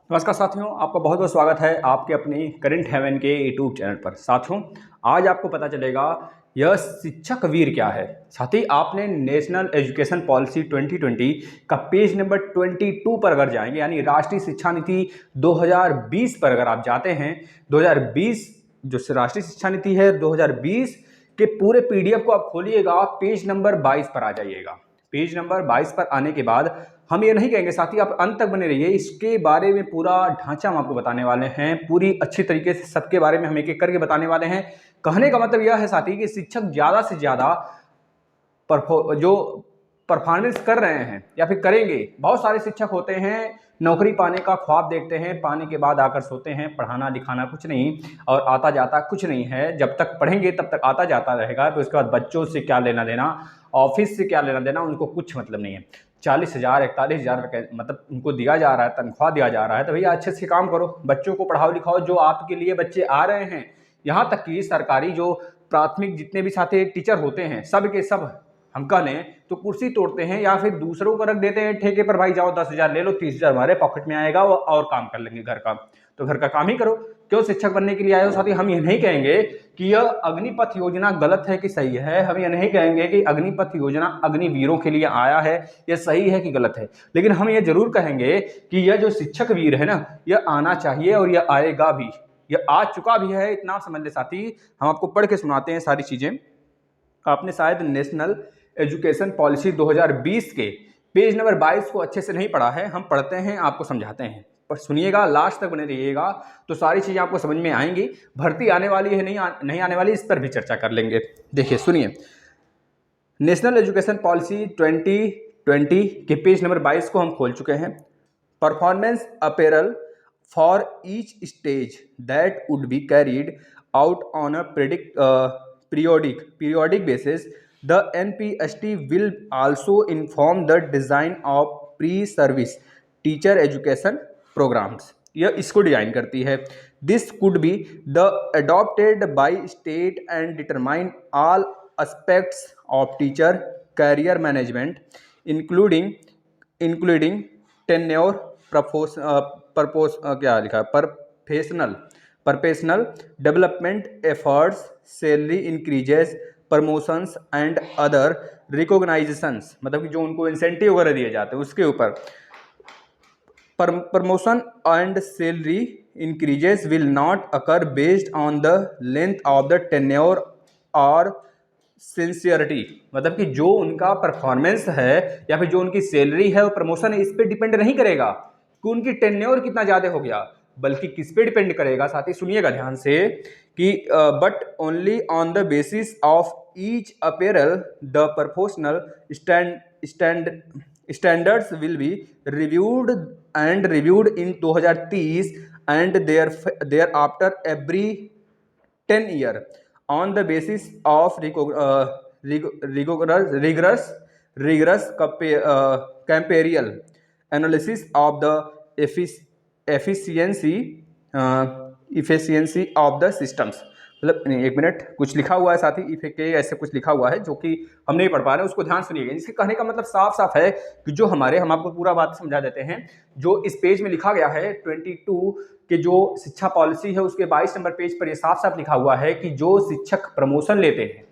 नमस्कार साथियों, आपका बहुत बहुत स्वागत है आपके अपनी करंट हेवन के यूट्यूब चैनल पर। साथियों, आज आपको पता चलेगा यह शिक्षक वीर क्या है। साथ ही आपने नेशनल एजुकेशन पॉलिसी 2020 का पेज नंबर 22 पर अगर जाएंगे, यानी राष्ट्रीय शिक्षा नीति 2020 पर अगर आप जाते हैं, 2020 जो राष्ट्रीय शिक्षा नीति है 2020 के पूरे पीडीएफ को आप खोलिएगा, पेज नंबर 22 पर आ जाइएगा। पेज नंबर 22 पर आने के बाद हम ये नहीं कहेंगे, साथ ही आप अंत तक बने रहिए, इसके बारे में पूरा ढांचा हम आपको बताने वाले हैं, पूरी अच्छी तरीके से सबके बारे में हम एक एक करके बताने वाले हैं। कहने का मतलब यह है साथी कि शिक्षक ज़्यादा से ज़्यादा जो परफॉर्मेंस कर रहे हैं या फिर करेंगे। बहुत सारे शिक्षक होते हैं, नौकरी पाने का ख्वाब देखते हैं, पाने के बाद आकर सोते हैं, पढ़ाना लिखाना कुछ नहीं और आता जाता कुछ नहीं है। जब तक पढ़ेंगे तब तक आता जाता रहेगा, तो उसके बाद बच्चों से क्या लेना देना, ऑफिस से क्या लेना देना, उनको कुछ मतलब नहीं है। 40,000 41,000 मतलब उनको दिया जा रहा है, तनख्वाह दिया जा रहा है, तो भैया अच्छे से काम करो, बच्चों को पढ़ाओ लिखाओ। जो आपके लिए बच्चे आ रहे हैं, यहाँ तक कि सरकारी जो प्राथमिक जितने भी साथी टीचर होते हैं, सब के सब हम कह लें तो कुर्सी तोड़ते हैं या फिर दूसरों को रख देते हैं ठेके पर, भाई जाओ 10,000 ले लो, 30,000 हमारे पॉकेट में आएगा और काम कर लेंगे घर का। तो घर का काम ही करो, क्यों शिक्षक बनने के लिए आए हो। साथी, हम ये नहीं कहेंगे कि यह अग्निपथ योजना गलत है कि सही है, हम ये नहीं कहेंगे कि अग्निपथ योजना अग्निवीरों के लिए आया है, यह सही है कि गलत है, लेकिन हम ये जरूर कहेंगे कि यह जो शिक्षक वीर है ना, यह आना चाहिए और यह आएगा भी, यह आ चुका भी है, इतना समझ ले साथी। हम आपको पढ़ के सुनाते हैं सारी चीजें। आपने शायद नेशनल एजुकेशन पॉलिसी 2020 के पेज नंबर 22 को अच्छे से नहीं पढ़ा है, हम पढ़ते हैं, आपको समझाते हैं, पर सुनिएगा, लास्ट तक बने रहिएगा तो सारी चीज़ें आपको समझ में आएंगी। भर्ती आने वाली है नहीं आने वाली, इस पर भी चर्चा कर लेंगे। देखिए सुनिए, नेशनल एजुकेशन पॉलिसी 2020 के पेज नंबर 22 को हम खोल चुके हैं। Performance apparel for each stage that would be carried out on a periodic basis. The NPST will also inform the design of pre-service teacher education programs. यह इसको design करती है। This could be the adopted by state and determine all aspects of teacher career management, including tenure, क्या लिखा है, professional development efforts, salary increases, promotions and other recognisations, मतलब कि जो उनको इंसेंटिव वगैरह दिए जाते हैं उसके ऊपर। Promotion and salary increases will not occur based on the length of the tenure और सिंसियरिटी, मतलब कि जो उनका परफॉर्मेंस है या फिर जो उनकी सैलरी है, वो प्रमोशन है, इस पे डिपेंड नहीं करेगा कि उनकी टेन्योर कितना ज्यादा हो गया, बल्कि किस पे डिपेंड करेगा। साथ ही सुनिएगा ध्यान से कि but only on the basis of each apparel the professional standards will be reviewed in 2030 and thereafter every 10 year on the basis of rigorous comparative analysis of the efficiency of the systems। मतलब नहीं, एक minute, कुछ लिखा हुआ है साथी, effect ऐसे कुछ लिखा हुआ है जो कि हम नहीं पढ़ पा रहे हैं, उसको ध्यान सुनिएगा। इसके कहने का मतलब साफ साफ है कि जो हम आपको पूरा बात समझा देते हैं। जो इस पेज में लिखा गया है 22 कि जो शिक्षा पॉलिसी है उसके 22 नंबर पेज पर यह साफ साफ लिखा हुआ है कि जो शिक्षक प्रमोशन लेते हैं,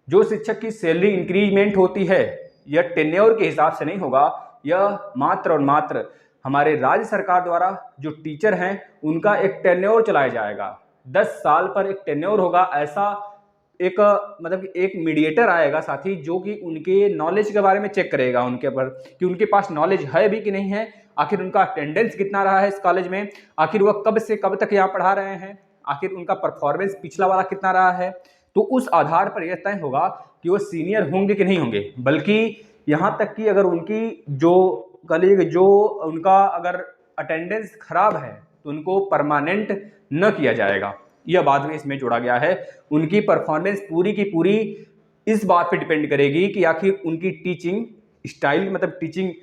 जो शिक्षक की सैलरी इंक्रीजमेंट होती है, यह टेन्योर के हिसाब से नहीं होगा, यह मात्र और मात्र हमारे राज्य सरकार द्वारा जो टीचर हैं उनका एक टेन्योर चलाया जाएगा। 10 साल पर एक टेन्योर होगा, ऐसा एक मतलब एक मीडिएटर आएगा साथी, जो कि उनके नॉलेज के बारे में चेक करेगा उनके पर कि उनके पास नॉलेज है भी कि नहीं है, आखिर उनका अटेंडेंस कितना रहा है इस कॉलेज में, आखिर वह कब से कब तक यहाँ पढ़ा रहे हैं, आखिर उनका परफॉर्मेंस पिछला वाला कितना रहा है। तो उस आधार पर यह तय होगा कि वो सीनियर होंगे कि नहीं होंगे। बल्कि यहाँ तक कि अगर उनकी जो कलीग जो उनका अगर अटेंडेंस खराब है तो उनको परमानेंट न किया जाएगा। यह बात में इसमें जोड़ा गया है। उनकी परफॉर्मेंस पूरी की पूरी इस बात पे डिपेंड करेगी कि आखिर उनकी टीचिंग स्टाइल, मतलब टीचिंग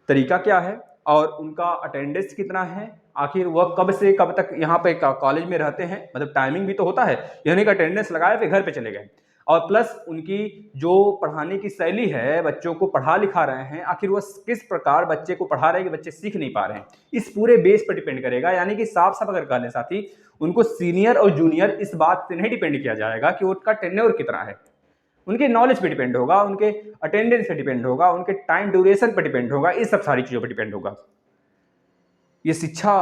तरीका क्या है और उनका अटेंडेंस कितना है, आखिर वह कब से कब तक यहाँ पे कॉलेज में रहते हैं, मतलब टाइमिंग भी तो होता है, यानी कि अटेंडेंस लगाए फिर घर पे चले गए। और प्लस उनकी जो पढ़ाने की शैली है, बच्चों को पढ़ा लिखा रहे हैं, आखिर वो किस प्रकार बच्चे को पढ़ा रहे हैं कि बच्चे सीख नहीं पा रहे हैं, इस पूरे बेस पर डिपेंड करेगा। यानी कि साफ साफ अगर कह लें साथी, उनको सीनियर और जूनियर इस बात से नहीं डिपेंड किया जाएगा कि उनका टेन्योर कितना है, उनके नॉलेज पे डिपेंड होगा, उनके अटेंडेंस पे डिपेंड होगा, उनके टाइम ड्यूरेशन पर डिपेंड होगा, इस सब सारी चीज़ों पर डिपेंड होगा। ये शिक्षा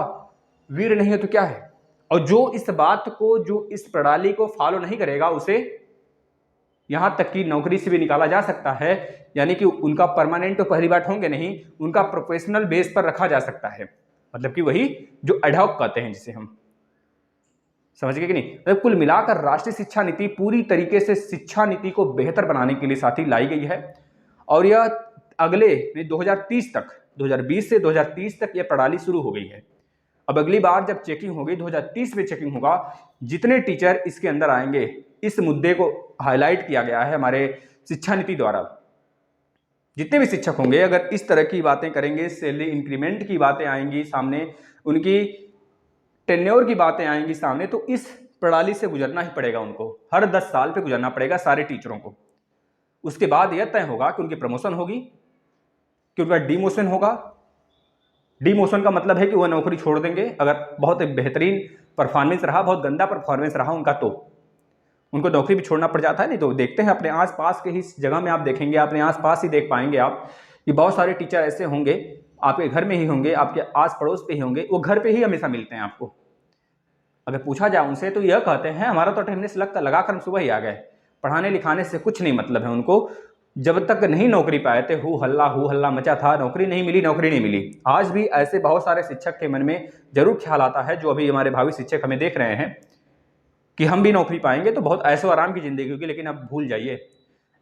वीर नहीं है तो क्या है? और जो इस बात को, जो इस प्रणाली को फॉलो नहीं करेगा, उसे यहां तक कि नौकरी से भी निकाला जा सकता है। यानी कि उनका परमानेंट तो पहली बात होंगे नहीं, उनका प्रोफेशनल बेस पर रखा जा सकता है। मतलब कि वही जो एडहॉक कहते हैं, जिसे हम समझ गए कि नहीं। मतलब कुल मिलाकर राष्ट्रीय शिक्षा नीति पूरी तरीके से शिक्षा नीति को बेहतर बनाने के लिए साथी लाई गई है। और यह अगले 2030 तक, 2020 से 2030 तक यह प्रणाली शुरू हो गई है। अब अगली बार जब चेकिंग होगी, 2030 में चेकिंग होगा, जितने टीचर इसके अंदर आएंगे, इस मुद्दे को हाईलाइट किया गया है हमारे शिक्षा नीति द्वारा। जितने भी शिक्षक होंगे अगर इस तरह की बातें करेंगे, सैलरी इंक्रीमेंट की बातें आएंगी सामने, उनकी टेन्योर की बातें आएंगी सामने, तो इस प्रणाली से गुजरना ही पड़ेगा उनको। हर 10 साल पे गुजरना पड़ेगा सारे टीचरों को। उसके बाद यह तय होगा कि उनकी प्रमोशन होगी कि उनका डिमोशन होगा। डिमोशन का मतलब है कि वह नौकरी छोड़ देंगे अगर बहुत बेहतरीन परफॉर्मेंस रहा, बहुत गंदा परफॉर्मेंस रहा उनका तो उनको नौकरी भी छोड़ना पड़ जाता है। नहीं तो देखते हैं अपने आसपास के ही जगह में, आप देखेंगे, अपने आसपास ही देख पाएंगे आप कि बहुत सारे टीचर ऐसे होंगे, आपके घर में ही होंगे, आपके आस पड़ोस पे ही होंगे, वो घर पे ही हमेशा मिलते हैं आपको। अगर पूछा जाए उनसे तो यह कहते हैं हमारा तो अटेंडेंस लगा कर हम सुबह ही आ गए, पढ़ाने लिखाने से कुछ नहीं मतलब है उनको। जब तक नहीं नौकरी पाए थे हु हल्ला मचा था, नौकरी नहीं मिली, नौकरी नहीं मिली। आज भी ऐसे बहुत सारे शिक्षक के मन में जरूर ख्याल आता है, जो अभी हमारे भावी शिक्षक हमें देख रहे हैं, कि हम भी नौकरी पाएंगे तो बहुत ऐशो आराम की जिंदगी होगी। लेकिन अब भूल जाइए,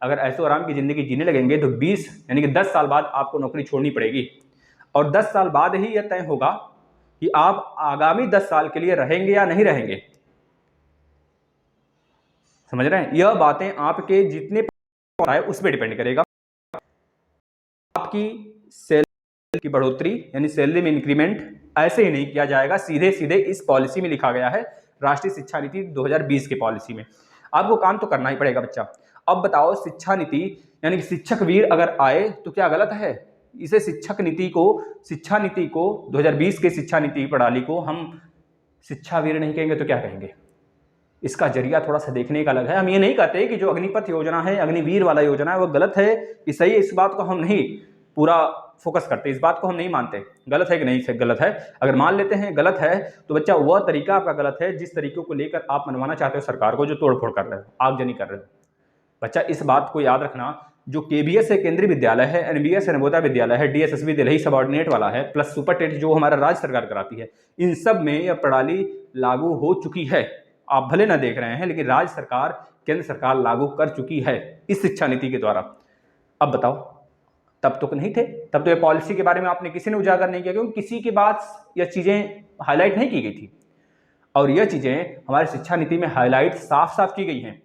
अगर ऐशो आराम की जिंदगी जीने लगेंगे तो 20 यानी कि 10 साल बाद आपको नौकरी छोड़नी पड़ेगी। और 10 साल बाद ही यह तय होगा कि आप आगामी 10 साल के लिए रहेंगे या नहीं रहेंगे। समझ रहे हैं? यह बातें आपके जितने उस पर डिपेंड करेगा। आपकी सैलरी की बढ़ोतरी यानी सैलरी में इंक्रीमेंट ऐसे ही नहीं किया जाएगा, सीधे सीधे इस पॉलिसी में लिखा गया है, राष्ट्रीय शिक्षा नीति 2020 की पॉलिसी में। आपको काम तो करना ही पड़ेगा बच्चा। अब बताओ, शिक्षा नीति यानी कि शिक्षक वीर अगर आए तो क्या गलत है? इसे शिक्षा नीति को 2020 के शिक्षा नीति प्रणाली को हम शिक्षा वीर नहीं कहेंगे तो क्या कहेंगे? इसका जरिया थोड़ा सा देखने का अलग है। हम ये नहीं कहते कि जो अग्निपथ योजना है, अग्निवीर वाला योजना है, वो गलत है कि सही है, इस बात को हम नहीं पूरा फोकस करते, इस बात को हम नहीं मानते गलत है कि नहीं से गलत है। अगर मान लेते हैं गलत है तो बच्चा वह तरीका आपका गलत है जिस तरीके को लेकर आप मनवाना चाहते हो सरकार को, जो तोड़फोड़ कर रहे हो, आगजनी कर रहे हो। बच्चा इस बात को याद रखना, जो केबीएस है केंद्रीय विद्यालय है, एनबीएस है नवोदय विद्यालय है, डीएसएसबी दिल्ली सबऑर्डिनेट वाला है, प्लस सुपर टेट जो हमारा राज्य सरकार कराती है, इन सब में यह प्रणाली लागू हो चुकी है। आप भले ना देख रहे हैं लेकिन राज्य सरकार, केंद्र सरकार लागू कर चुकी है इस शिक्षा नीति के द्वारा। अब बताओ, तब तो नहीं थे, तब तो ये पॉलिसी के बारे में आपने किसी ने उजागर नहीं किया, क्योंकि किसी के बाद यह चीजें हाईलाइट नहीं की गई थी। और यह चीजें हमारी शिक्षा नीति में हाईलाइट साफ साफ की गई हैं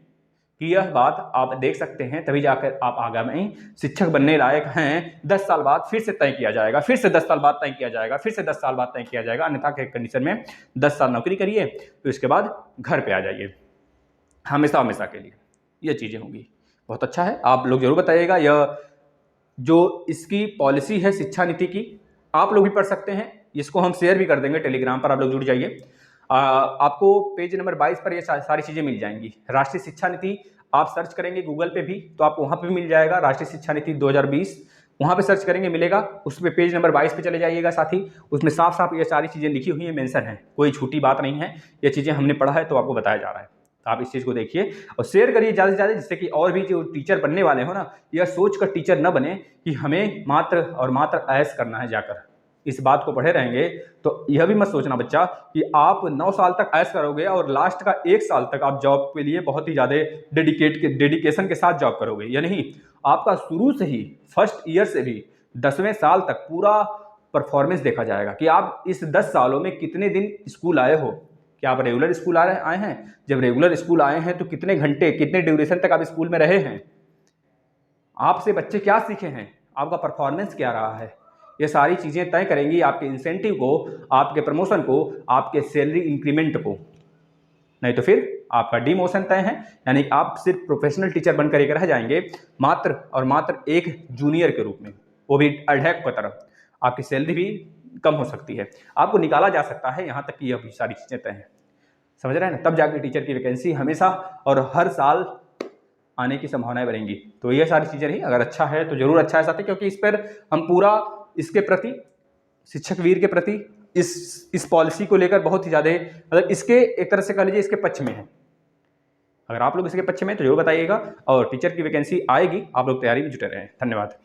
कि यह बात आप देख सकते हैं, तभी जाकर आप आगामी शिक्षक बनने लायक हैं। 10 साल बाद फिर से तय किया जाएगा, फिर से 10 साल बाद तय किया जाएगा, फिर से 10 साल बाद तय किया जाएगा। अन्यथा के कंडीशन में 10 साल नौकरी करिए तो इसके बाद घर पे आ जाइए हमेशा हमेशा के लिए। यह चीज़ें होंगी। बहुत अच्छा है, आप लोग जरूर बताइएगा। यह जो इसकी पॉलिसी है शिक्षा नीति की, आप लोग भी पढ़ सकते हैं, इसको हम शेयर भी कर देंगे टेलीग्राम पर, आप लोग जुड़ जाइए। आपको पेज नंबर 22 पर ये सारी चीज़ें मिल जाएंगी। राष्ट्रीय शिक्षा नीति आप सर्च करेंगे गूगल पे भी तो आपको वहाँ पे भी मिल जाएगा, राष्ट्रीय शिक्षा नीति 2020, वहाँ पे सर्च करेंगे मिलेगा। उस पर पेज नंबर 22 पे चले जाइएगा साथी, उसमें साफ साफ ये सारी चीज़ें लिखी हुई हैं, मेंशन है, कोई छोटी बात नहीं है। ये चीज़ें हमने पढ़ा है तो आपको बताया जा रहा है, तो आप इस चीज़ को देखिए और शेयर करिए ज़्यादा से ज़्यादा, जिससे कि और भी जो टीचर बनने वाले हो ना, यह सोच कर टीचर न बने कि हमें मात्र और मात्र ऐश करना है जाकर। इस बात को पढ़े रहेंगे तो यह भी मत सोचना बच्चा कि आप 9 साल तक ऐश करोगे और लास्ट का 1 साल तक आप जॉब के लिए बहुत ही ज़्यादा डेडिकेशन के साथ जॉब करोगे। या नहीं, आपका शुरू से ही फर्स्ट ईयर से भी 10वें साल तक पूरा परफॉर्मेंस देखा जाएगा कि आप इस 10 सालों में कितने दिन स्कूल आए हो। क्या आप रेगुलर स्कूल आए हैं? जब रेगुलर स्कूल आए हैं तो कितने घंटे, कितने ड्यूरेशन तक आप स्कूल में रहे हैं, आपसे बच्चे क्या सीखे हैं, आपका परफॉर्मेंस क्या रहा है। ये सारी चीज़ें तय करेंगी आपके इंसेंटिव को, आपके प्रमोशन को, आपके सैलरी इंक्रीमेंट को। नहीं तो फिर आपका डिमोशन तय है, यानी कि आप सिर्फ प्रोफेशनल टीचर बनकर एक रह जाएंगे मात्र और मात्र एक जूनियर के रूप में, वो भी अढ़ैक की तरफ। आपकी सैलरी भी कम हो सकती है, आपको निकाला जा सकता है, यहाँ तक कि यह सारी चीज़ें तय हैं। समझ रहे हैं ना? तब जाके टीचर की वैकेंसी हमेशा और हर साल आने की संभावनाएं बढ़ेंगी। तो ये सारी चीज़ें रही, अगर अच्छा है तो जरूर अच्छा है साथी, क्योंकि इस पर हम पूरा इसके प्रति, शिक्षक वीर के प्रति, इस पॉलिसी को लेकर बहुत ही ज़्यादा, मतलब इसके एक तरह से कह लीजिए इसके पक्ष में है। अगर आप लोग इसके पक्ष में तो जरूर बताइएगा, और टीचर की वैकेंसी आएगी, आप लोग तैयारी में जुटे रहें। धन्यवाद।